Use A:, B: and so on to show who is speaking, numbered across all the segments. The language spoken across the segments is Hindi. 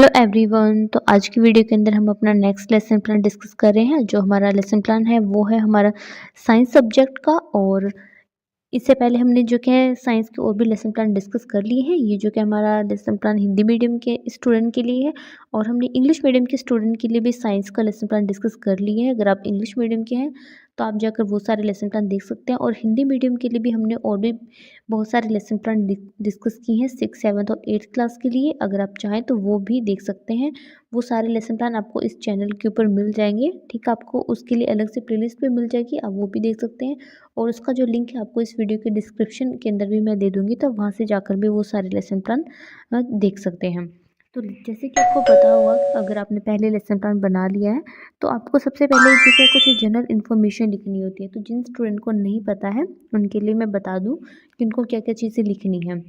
A: Hello everyone. तो आज की वीडियो के अंदर हम अपना नेक्स्ट लेसन प्लान डिस्कस कर रहे हैं। जो हमारा लेसन प्लान है वो है हमारा साइंस सब्जेक्ट का। और इससे पहले हमने जो कि है साइंस के और भी लेसन प्लान डिस्कस कर लिए हैं। ये जो कि हमारा लेसन प्लान हिंदी मीडियम के स्टूडेंट के लिए है और हमने इंग्लिश मीडियम के स्टूडेंट के लिए भी साइंस का लेसन प्लान डिस्कस कर लिए हैं। अगर आप इंग्लिश मीडियम के हैं तो आप जाकर वो सारे लेसन प्लान देख सकते हैं। और हिंदी मीडियम के लिए भी हमने और भी बहुत सारे लेसन प्लान डिस्कस किए हैं 6, 7 और 8th क्लास के लिए। अगर आप चाहें तो वो भी देख सकते हैं। वो सारे लेसन प्लान आपको इस चैनल के ऊपर मिल जाएंगे। ठीक है, आपको उसके लिए अलग से प्लेलिस्ट भी मिल जाएगी, आप वो भी देख सकते हैं। और उसका जो लिंक है आपको इस वीडियो के डिस्क्रिप्शन के अंदर भी मैं दे दूँगी, तो वहाँ से जाकर भी वो सारे लेसन प्लान देख सकते हैं। तो जैसे कि आपको पता होगा, अगर आपने पहले लेसन प्लान बना लिया है तो आपको सबसे पहले जो क्या कुछ जनरल इन्फॉर्मेशन लिखनी होती है। तो जिन स्टूडेंट को नहीं पता है उनके लिए मैं बता दूँ कि उनको क्या क्या चीज़ें लिखनी है।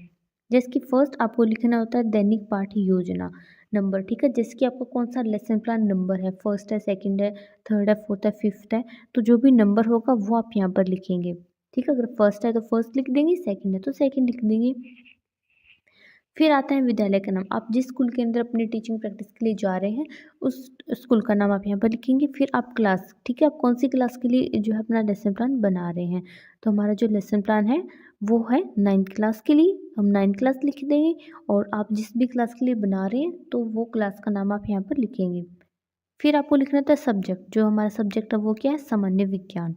A: जैसे कि फर्स्ट आपको लिखना होता है दैनिक पाठ्य योजना नंबर। ठीक है, जैसे कि आपका कौन सा लेसन प्लान नंबर है, फर्स्ट है, सेकंड है, थर्ड है, फोर्थ है, फिफ्थ है। तो जो भी नंबर होगा वो आप यहाँ पर लिखेंगे। ठीक है, अगर फर्स्ट है तो फर्स्ट लिख देंगे, सेकंड है तो सेकंड लिख देंगे। फिर आता है विद्यालय का नाम। आप जिस स्कूल के अंदर अपनी टीचिंग प्रैक्टिस के लिए जा रहे हैं उस स्कूल का नाम आप यहाँ पर लिखेंगे। फिर आप क्लास, ठीक है, आप कौन सी क्लास के लिए जो है अपना लेसन प्लान बना रहे हैं। तो हमारा जो लेसन प्लान है वो है 9th क्लास के लिए, हम 9th क्लास लिख देंगे। और आप जिस भी क्लास के लिए बना रहे हैं तो वो क्लास का नाम आप यहाँ पर लिखेंगे। फिर आपको लिखना था सब्जेक्ट। जो हमारा सब्जेक्ट है वो क्या है, सामान्य विज्ञान।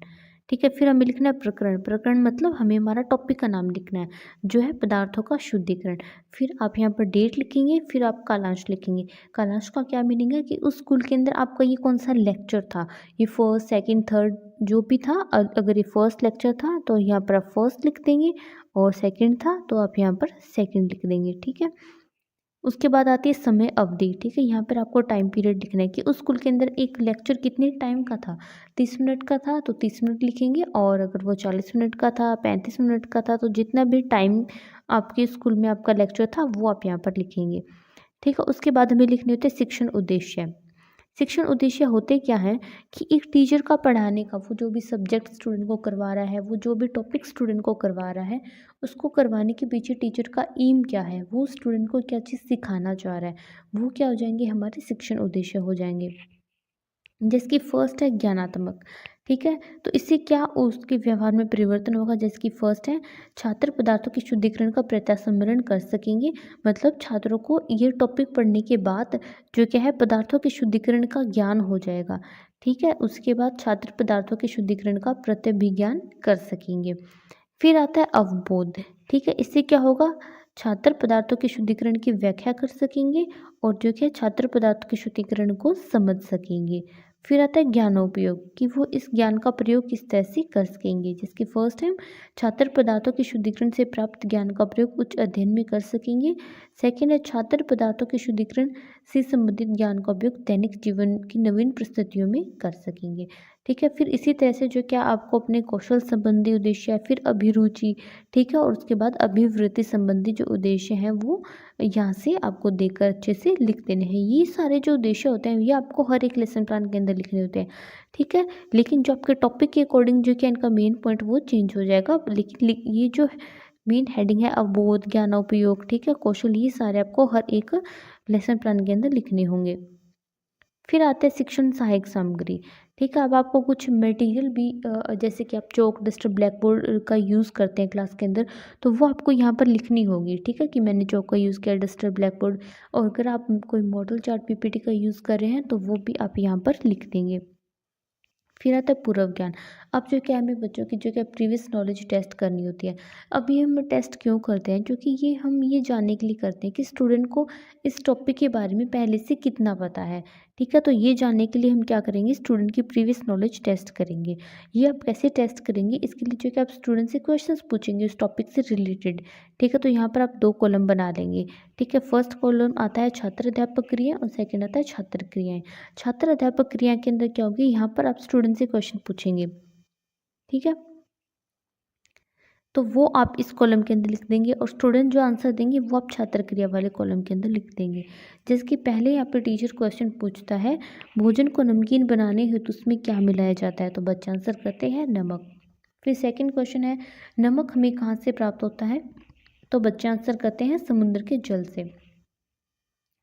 A: ठीक है, फिर हमें लिखना है प्रकरण। प्रकरण मतलब हमें हमारा टॉपिक का नाम लिखना है जो है पदार्थों का शुद्धिकरण। फिर आप यहाँ पर डेट लिखेंगे, फिर आप कालांश लिखेंगे। कालांश का क्या मीनिंग है कि उस स्कूल के अंदर आपका ये कौन सा लेक्चर था, ये फर्स्ट, सेकंड, थर्ड जो भी था। अगर ये फर्स्ट लेक्चर था तो यहाँ पर आप फर्स्ट लिख देंगे, और सेकंड था तो आप यहाँ पर सेकंड लिख देंगे। ठीक है, उसके बाद आती है समय अवधि। ठीक है, यहाँ पर आपको टाइम पीरियड लिखना है कि उस स्कूल के अंदर एक लेक्चर कितने टाइम का था। 30 मिनट का था तो 30 मिनट लिखेंगे, और अगर वो 40 मिनट का था, 35 मिनट का था, तो जितना भी टाइम आपके स्कूल में आपका लेक्चर था वो आप यहाँ पर लिखेंगे। ठीक है, उसके बाद हमें लिखने होते हैं शिक्षण उद्देश्य। शिक्षण उद्देश्य होते क्या है कि एक टीचर का पढ़ाने का, वो जो भी सब्जेक्ट स्टूडेंट को करवा रहा है, वो जो भी टॉपिक स्टूडेंट को करवा रहा है, उसको करवाने के पीछे टीचर का एम क्या है, वो स्टूडेंट को क्या चीज़ सिखाना चाह रहा है, वो क्या हो जाएंगे, हमारे शिक्षण उद्देश्य हो जाएंगे। जिसकी फर्स्ट है ज्ञानात्मक। ठीक है, तो इससे क्या उसके व्यवहार में परिवर्तन होगा। जैसे कि फर्स्ट है छात्र पदार्थों के शुद्धिकरण का प्रत्यास्मरण कर सकेंगे। मतलब छात्रों को ये टॉपिक पढ़ने के बाद जो क्या है पदार्थों के शुद्धिकरण का ज्ञान हो जाएगा। ठीक है, उसके बाद छात्र पदार्थों के शुद्धिकरण का प्रत्यभिज्ञान कर सकेंगे। फिर आता है अवबोध। ठीक है, इससे क्या होगा, छात्र पदार्थों के शुद्धिकरण की व्याख्या कर सकेंगे और जो कि छात्र पदार्थों के शुद्धिकरण को समझ सकेंगे। फिर आता है ज्ञानोपयोग कि वो इस ज्ञान का प्रयोग किस तरह से कर सकेंगे। जिसकी फर्स्ट है छात्र पदार्थों के शुद्धिकरण से प्राप्त ज्ञान का प्रयोग उच्च अध्ययन में कर सकेंगे। सेकेंड है छात्र पदार्थों के शुद्धिकरण से संबंधित ज्ञान का उपयोग दैनिक जीवन की नवीन परिस्थितियों में कर सकेंगे। ठीक है, फिर इसी तरह से जो क्या आपको अपने कौशल संबंधी उद्देश्य है, फिर अभिरुचि, ठीक है, और उसके बाद अभिवृत्ति संबंधी जो उद्देश्य हैं वो यहाँ से आपको देकर अच्छे से लिख देने हैं। ये सारे जो उद्देश्य होते हैं ये आपको हर एक लेसन प्लान के अंदर लिखने होते हैं। ठीक है, लेकिन जो आपके टॉपिक के अकॉर्डिंग जो क्या इनका मेन पॉइंट वो चेंज हो जाएगा। लेकिन ये जो मेन हेडिंग है अवबोध, ज्ञानोपयोग, ठीक है, कौशल, ये सारे आपको हर एक लेसन प्लान के अंदर लिखने होंगे। फिर आते हैं शिक्षण सहायक सामग्री। ठीक है, अब आपको कुछ मटेरियल भी जैसे कि आप चौक, डस्टर, ब्लैक बोर्ड का यूज़ करते हैं क्लास के अंदर, तो वो आपको यहाँ पर लिखनी होगी। ठीक है, कि मैंने चौक का यूज़ किया, डस्टर, ब्लैक बोर्ड। और अगर आप कोई मॉडल चार्ट पीपीटी का यूज़ कर रहे हैं तो वो भी आप यहाँ पर लिख देंगे। फिर आता है पूर्व ज्ञान। अब जो क्या हमें बच्चों की जो क्या प्रीवियस नॉलेज टेस्ट करनी होती है। अब ये हम टेस्ट क्यों करते हैं, क्योंकि ये हम ये जानने के लिए करते हैं कि स्टूडेंट को इस टॉपिक के बारे में पहले से कितना पता है। ठीक है, तो ये जानने के लिए हम क्या करेंगे, स्टूडेंट की प्रीवियस नॉलेज टेस्ट करेंगे। ये आप कैसे टेस्ट करेंगे, इसके लिए जो कि आप स्टूडेंट से क्वेश्चंस पूछेंगे उस टॉपिक से रिलेटेड। ठीक है, तो यहाँ पर आप 2 कॉलम बना लेंगे। ठीक है, फर्स्ट कॉलम आता है छात्र अध्यापक क्रिया और सेकेंड आता है छात्र क्रियाएँ। छात्र अध्यापक क्रिया के अंदर क्या होगी, यहाँ पर आप स्टूडेंट से क्वेश्चन पूछेंगे। ठीक है, तो वो आप इस कॉलम के अंदर लिख देंगे और स्टूडेंट जो आंसर देंगे वो आप छात्र क्रिया वाले कॉलम के अंदर लिख देंगे। जैसे कि पहले यहाँ पे टीचर क्वेश्चन पूछता है, भोजन को नमकीन बनाने हेतु उसमें क्या मिलाया जाता है, तो बच्चे आंसर करते हैं नमक। फिर सेकंड क्वेश्चन है, नमक हमें कहाँ से प्राप्त होता है, तो बच्चे आंसर करते हैं समुद्र के जल से।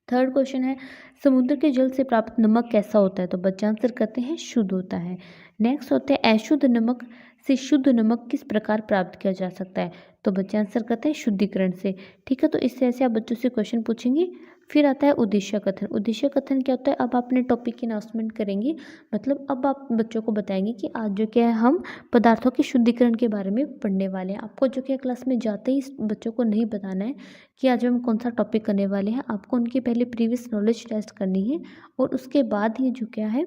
A: थर्ड क्वेश्चन है, समुद्र के जल से प्राप्त नमक कैसा होता है? तो बच्चे आंसर करते हैं शुद्ध होता है। नेक्स्ट होते हैं, अशुद्ध नमक से शुद्ध नमक किस प्रकार प्राप्त किया जा सकता है? तो बच्चे आंसर करते हैं शुद्धिकरण से। ठीक है, तो इस तरह से आप बच्चों से क्वेश्चन पूछेंगे। फिर आता है उद्देश्य कथन। उद्देश्य कथन क्या होता है? अब आपने टॉपिक की अनाउंसमेंट करेंगे, मतलब अब आप बच्चों को बताएंगे कि आज जो क्या है हम पदार्थों के शुद्धिकरण के बारे में पढ़ने वाले हैं। आपको जो क्या क्लास में जाते ही बच्चों को नहीं बताना है कि आज हम कौन सा टॉपिक करने वाले हैं। आपको उनकी पहले प्रीवियस नॉलेज टेस्ट करनी है और उसके बाद ही जो क्या है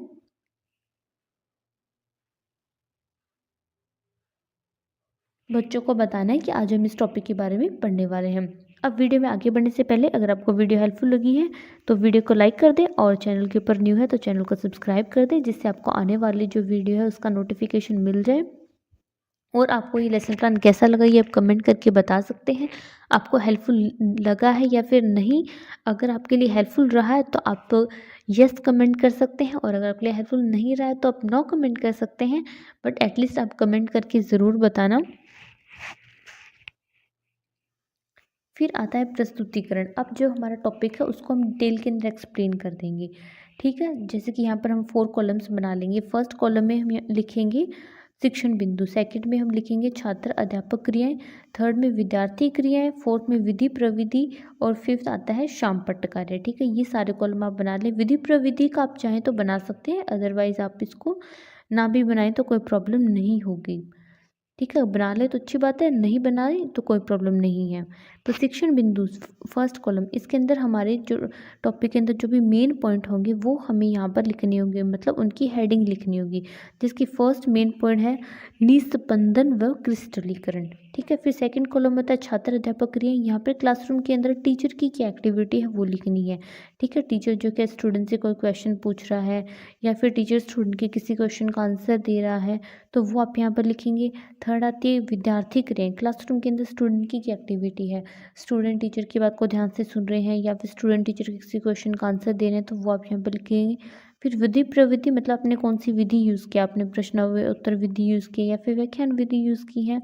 A: बच्चों को बताना है कि आज हम इस टॉपिक के बारे में पढ़ने वाले हैं। अब वीडियो में आगे बढ़ने से पहले अगर आपको वीडियो हेल्पफुल लगी है तो वीडियो को लाइक कर दें और चैनल के ऊपर न्यू है तो चैनल को सब्सक्राइब कर दें, जिससे आपको आने वाली जो वीडियो है उसका नोटिफिकेशन मिल जाए। और आपको ये लेसन प्लान कैसा लगा ये आप कमेंट करके बता सकते हैं। आपको हेल्पफुल लगा है या फिर नहीं? अगर आपके लिए हेल्पफुल रहा है तो आप यस कमेंट कर सकते हैं, और अगर आपके लिए हेल्पफुल नहीं रहा है तो आप नो कमेंट कर सकते हैं, बट एटलीस्ट आप कमेंट करके ज़रूर बताना। फिर आता है प्रस्तुतिकरण। अब जो हमारा टॉपिक है उसको हम डिटेल के अंदर एक्सप्लेन कर देंगे। ठीक है, जैसे कि यहाँ पर हम 4 कॉलम्स बना लेंगे। फर्स्ट कॉलम में हम लिखेंगे शिक्षण बिंदु, सेकंड में हम लिखेंगे छात्र अध्यापक क्रियाएं, थर्ड में विद्यार्थी क्रियाएं, फोर्थ में विधि प्रविधि, और फिफ्थ आता है शाम पट्ट कार्य। ठीक है, ये सारे कॉलम आप बना लें। विधि प्रविधि का आप चाहें तो बना सकते हैं, अदरवाइज आप इसको ना भी बनाएं तो कोई प्रॉब्लम नहीं होगी। ठीक है, बना ले तो अच्छी बात है, नहीं बनाए तो कोई प्रॉब्लम नहीं है। तो शिक्षण बिंदु फर्स्ट कॉलम, इसके अंदर हमारे जो टॉपिक के अंदर जो भी मेन पॉइंट होंगे वो हमें यहाँ पर लिखने होंगे, मतलब उनकी हेडिंग लिखनी होगी, जिसकी फर्स्ट मेन पॉइंट है निस्पंदन व क्रिस्टलीकरण। ठीक है, फिर सेकंड कॉलम होता है छात्र अध्यापक क्रिया। यहाँ पर क्लासरूम के अंदर टीचर की क्या एक्टिविटी है वो लिखनी है। ठीक है, टीचर जो क्या स्टूडेंट से कोई क्वेश्चन पूछ रहा है या फिर टीचर स्टूडेंट के किसी क्वेश्चन का आंसर दे रहा है तो वो आप यहाँ पर लिखेंगे। थर्ड आती है विद्यार्थी क्रियाएं। क्लासरूम के अंदर स्टूडेंट की क्या एक्टिविटी है? स्टूडेंट टीचर की बात को ध्यान से सुन रहे हैं या फिर स्टूडेंट टीचर के किसी क्वेश्चन का आंसर दे रहे हैं तो वो आप यहाँ पर लिखेंगे। फिर विधि प्रविधि, मतलब आपने कौन सी विधि यूज़ किया, आपने प्रश्न उत्तर विधि यूज़ की या फिर व्याख्यान विधि यूज़ की है।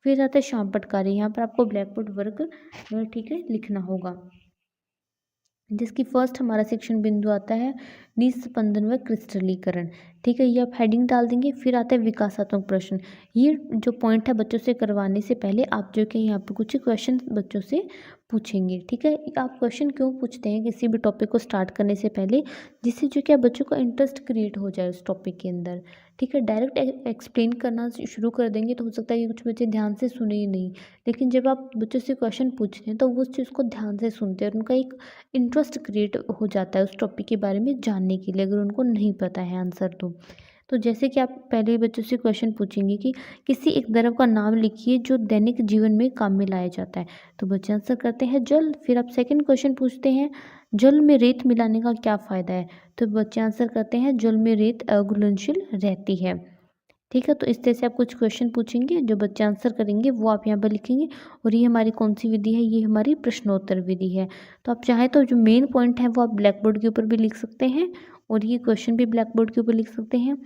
A: फिर आता है शाम पट्ट कार्य। यहाँ पर आपको ब्लैक बोर्ड वर्क ठीक है लिखना होगा, जिसकी फर्स्ट हमारा शिक्षण बिंदु आता है निस्पंदन व क्रिस्टलीकरण। ठीक है, ये आप हेडिंग डाल देंगे। फिर आता है विकासात्मक प्रश्न। ये जो पॉइंट है बच्चों से करवाने से पहले आप जो कि यहाँ पे कुछ क्वेश्चन बच्चों से पूछेंगे। ठीक है, आप क्वेश्चन क्यों पूछते हैं किसी भी टॉपिक को स्टार्ट करने से पहले? जिससे जो क्या बच्चों का इंटरेस्ट क्रिएट हो जाए उस टॉपिक के अंदर। ठीक है, डायरेक्ट एक्सप्लेन करना शुरू कर देंगे तो हो सकता है कि कुछ बच्चे ध्यान से सुने ही नहीं, लेकिन जब आप बच्चों से क्वेश्चन पूछते हैं तो वो उस चीज़ को ध्यान से सुनते हैं और उनका एक इंटरेस्ट क्रिएट हो जाता है उस टॉपिक के बारे में जानने के लिए, अगर उनको नहीं पता है आंसर तो जैसे कि आप पहले बच्चों से क्वेश्चन पूछेंगे कि किसी एक द्रव का नाम लिखिए जो दैनिक जीवन में काम में लाया जाता है, तो बच्चे आंसर करते हैं जल। फिर आप सेकंड क्वेश्चन पूछते हैं जल में रेत मिलाने का क्या फ़ायदा है, तो बच्चे आंसर करते हैं जल में रेत अघुलनशील रहती है। ठीक है, तो इस तरह से आप कुछ क्वेश्चन पूछेंगे, जो बच्चे आंसर करेंगे वो आप यहाँ पर लिखेंगे। और ये हमारी कौन सी विधि है? ये हमारी प्रश्नोत्तर विधि है। तो आप चाहें तो जो मेन पॉइंट है वो आप ब्लैक बोर्ड के ऊपर भी लिख सकते हैं और ये क्वेश्चन भी ब्लैक बोर्ड के ऊपर लिख सकते हैं।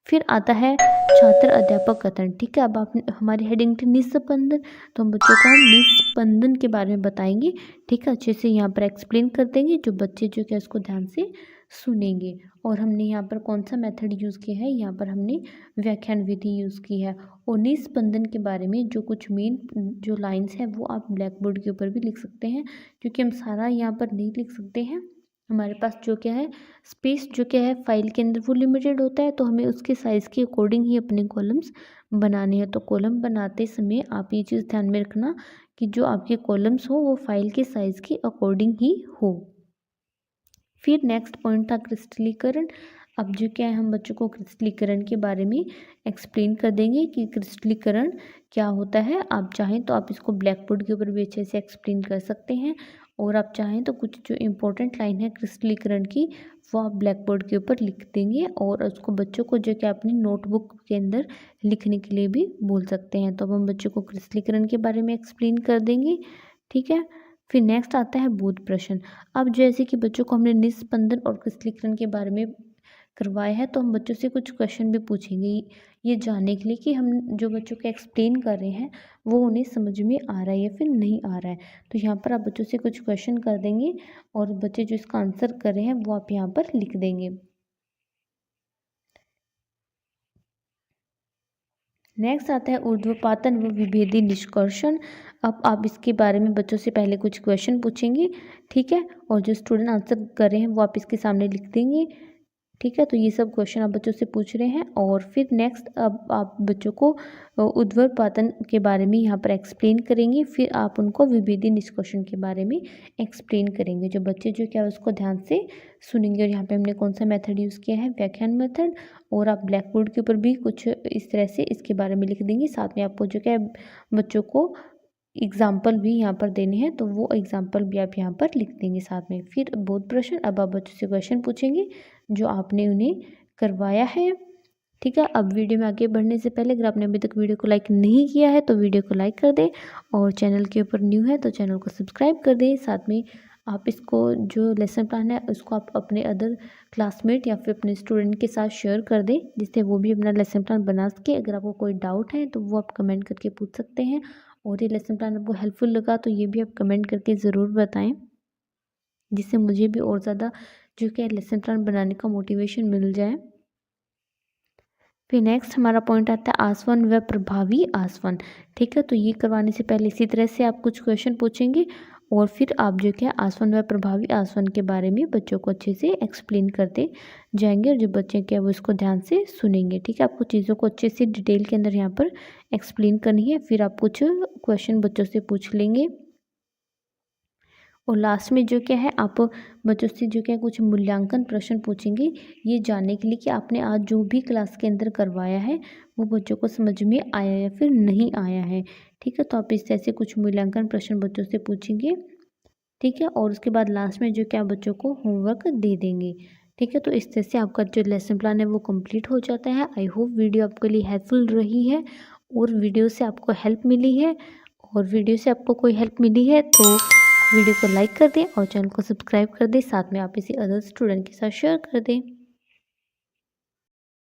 A: फिर आता है छात्र अध्यापक कथन। ठीक है, अब आप हमारी हेडिंग थी निस्पंदन, तो हम बच्चों को हम निस्पंदन के बारे में बताएंगे। ठीक है, अच्छे से यहाँ पर एक्सप्लेन कर देंगे, जो बच्चे जो क्या इसको ध्यान से सुनेंगे। और हमने यहाँ पर कौन सा मेथड यूज़ किया है? यहाँ पर हमने व्याख्यान विधि यूज़ की है। और निस्पंदन के बारे में जो कुछ मेन जो लाइंस हैं वो आप ब्लैक बोर्ड के ऊपर भी लिख सकते हैं, क्योंकि हम सारा यहाँ पर नहीं लिख सकते हैं। हमारे पास जो क्या है स्पेस जो क्या है फाइल के अंदर वो लिमिटेड होता है, तो हमें उसके साइज़ के अकॉर्डिंग ही अपने कॉलम्स बनाने हैं। तो कॉलम बनाते समय आप ये चीज़ ध्यान में रखना कि जो आपके कॉलम्स हो वो फाइल के साइज़ के अकॉर्डिंग ही हो। फिर नेक्स्ट पॉइंट था क्रिस्टलीकरण। अब जो क्या है हम बच्चों को क्रिस्टलीकरण के बारे में एक्सप्लेन कर देंगे कि क्रिस्टलीकरण क्या होता है। आप चाहें तो आप इसको ब्लैक बोर्ड के ऊपर भी अच्छे से एक्सप्लेन कर सकते हैं, और आप चाहें तो कुछ जो इम्पोर्टेंट लाइन है क्रिस्टलीकरण की वो आप ब्लैक बोर्ड के ऊपर लिख देंगे और उसको बच्चों को जो कि अपनी नोटबुक के अंदर लिखने के लिए भी बोल सकते हैं। तो अब हम बच्चों को क्रिस्टलीकरण के बारे में एक्सप्लेन कर देंगे। ठीक है, फिर नेक्स्ट आता है बोध प्रश्न। अब जैसे कि बच्चों को हमने निस्पंदन और क्रिस्टलीकरण के बारे में करवाया है, तो हम बच्चों से कुछ क्वेश्चन भी पूछेंगे ये जानने के लिए कि हम जो बच्चों को एक्सप्लेन कर रहे हैं वो उन्हें समझ में आ रहा है या फिर नहीं आ रहा है। तो यहाँ पर आप बच्चों से कुछ क्वेश्चन कर देंगे और बच्चे जो इसका आंसर कर रहे हैं वो आप यहाँ पर लिख देंगे। नेक्स्ट आता है ऊर्ध्वपातन व विभेदी निष्कर्षण। अब आप इसके बारे में बच्चों से पहले कुछ क्वेश्चन पूछेंगे, ठीक है, और जो स्टूडेंट आंसर कर रहे हैं वो आप इसके सामने लिख देंगे, ठीक है। तो ये सब क्वेश्चन आप बच्चों से पूछ रहे हैं और फिर नेक्स्ट अब आप बच्चों को ऊर्ध्वपातन के बारे में यहाँ पर एक्सप्लेन करेंगे, फिर आप उनको विभेदी निष्कर्षण के बारे में एक्सप्लेन करेंगे। जो बच्चे जो क्या है उसको ध्यान से सुनेंगे। और यहाँ पे हमने कौन सा मेथड यूज़ किया है, व्याख्यान मेथड। और आप ब्लैक बोर्ड के ऊपर भी कुछ इस तरह से इसके बारे में लिख देंगे। साथ में आपको जो क्या है बच्चों को एग्जाम्पल भी यहाँ पर देने हैं, तो वो एग्जाम्पल भी आप यहाँ पर लिख देंगे साथ में। फिर बोध प्रश्न, अब आप बच्चों से क्वेश्चन पूछेंगे जो आपने उन्हें करवाया है, ठीक है। अब वीडियो में आगे बढ़ने से पहले अगर आपने अभी तक वीडियो को लाइक नहीं किया है तो वीडियो को लाइक कर दें, और चैनल के ऊपर न्यू है तो चैनल को सब्सक्राइब कर दें। साथ में आप इसको जो लेसन प्लान है उसको आप अपने अदर क्लासमेट या फिर अपने स्टूडेंट के साथ शेयर कर दें, जिससे वो भी अपना लेसन प्लान बना सके। अगर आपको कोई डाउट है तो वो आप कमेंट करके पूछ सकते हैं। और ये लेसन प्लान आपको हेल्पफुल लगा तो ये भी आप कमेंट करके ज़रूर बताएं, जिससे मुझे भी और ज़्यादा जो कि लेसन प्लान बनाने का मोटिवेशन मिल जाए। फिर नेक्स्ट हमारा पॉइंट आता है आसवन व प्रभावी आसवन, ठीक है। तो ये करवाने से पहले इसी तरह से आप कुछ क्वेश्चन पूछेंगे और फिर आप जो क्या आसवन व प्रभावी आसवन के बारे में बच्चों को अच्छे से एक्सप्लेन करते जाएंगे, और जो बच्चे क्या वो इसको ध्यान से सुनेंगे, ठीक है। आपको चीज़ों को अच्छे से डिटेल के अंदर यहाँ पर एक्सप्लेन करनी है। फिर आप कुछ क्वेश्चन बच्चों से पूछ लेंगे और लास्ट में जो क्या है आप बच्चों से जो क्या है कुछ मूल्यांकन प्रश्न पूछेंगे, ये जानने के लिए कि आपने आज जो भी क्लास के अंदर करवाया है वो बच्चों को समझ में आया या फिर नहीं आया है, ठीक है। तो आप इस तरह से कुछ मूल्यांकन प्रश्न बच्चों से पूछेंगे, ठीक है। और उसके बाद लास्ट में जो क्या बच्चों को होमवर्क दे देंगे, ठीक है। तो इस तरह से आपका जो लेसन प्लान है वो कंप्लीट हो जाता है। आई होप वीडियो आपके लिए हेल्पफुल रही है और वीडियो से आपको हेल्प मिली है, और वीडियो से आपको कोई हेल्प मिली है तो वीडियो को लाइक कर दें और चैनल को सब्सक्राइब कर दें। साथ में आप इसे अदर स्टूडेंट के साथ शेयर कर दें।